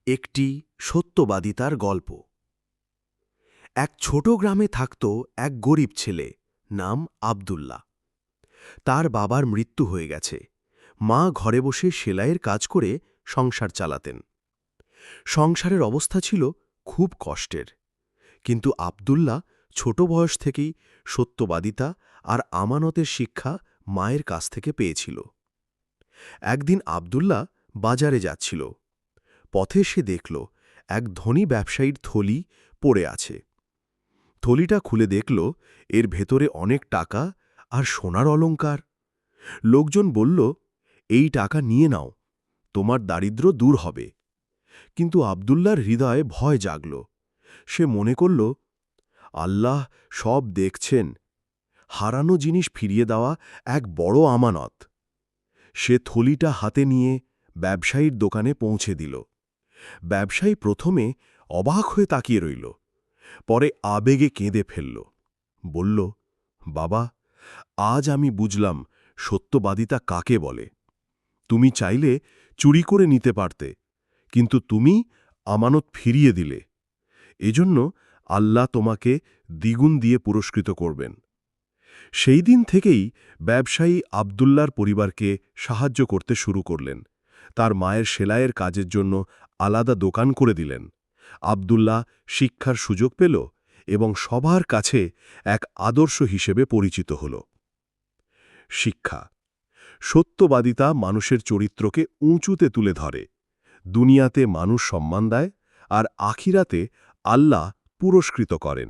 একটি সত্যবাদিতার গল্প। এক ছোট গ্রামে থাকত এক গরিব ছেলে, নাম আব্দুল্লাহ। তার বাবার মৃত্যু হয়ে গেছে। মা ঘরে বসে সেলাইয়ের কাজ করে সংসার চালাতেন। সংসারের অবস্থা ছিল খুব কষ্টের, কিন্তু আব্দুল্লাহ ছোট বয়স থেকেই সত্যবাদিতা আর আমানতের শিক্ষা মায়ের কাছ থেকে পেয়েছিল। একদিন আব্দুল্লাহ বাজারে যাচ্ছিল। পথে সে দেখল এক ধনী ব্যবসায়ীর থলি পড়ে আছে। থলিটা খুলে দেখল এর ভেতরে অনেক টাকা আর সোনার অলংকার। লোকজন বলল, এই টাকা নিয়ে নাও, তোমার দারিদ্র্য দূর হবে। কিন্তু আব্দুল্লাহর হৃদয়ে ভয় জাগল। সে মনে করল, আল্লাহ সব দেখছেন, হারানো জিনিস ফিরিয়ে দেওয়া এক বড় আমানত। সে থলিটা হাতে নিয়ে ব্যবসায়ীর দোকানে পৌঁছে দিল। ব্যবসায়ী প্রথমে অবাক হয়ে তাকিয়ে রইল, পরে আবেগে কেঁদে ফেলল। বলল, বাবা, আজ আমি বুঝলাম সত্যবাদিতা কাকে বলে। তুমি চাইলে চুরি করে নিতে পারতে, কিন্তু তুমি আমানত ফিরিয়ে দিলে। এজন্য আল্লাহ তোমাকে দ্বিগুণ দিয়ে পুরস্কৃত করবেন। সেই দিন থেকেই ব্যবসায়ী আব্দুল্লাহর পরিবারকে সাহায্য করতে শুরু করলেন। তার মায়ের সেলাইয়ের কাজের জন্য আলাদা দোকান করে দিলেন। আব্দুল্লাহ শিক্ষার সুযোগ পেল এবং সবার কাছে এক আদর্শ হিসেবে পরিচিত হল। শিক্ষা: সত্যবাদিতা মানুষের চরিত্রকে উঁচুতে তুলে ধরে। দুনিয়াতে মানুষ সম্মান দেয়, আর আখিরাতে আল্লাহ পুরস্কৃত করেন।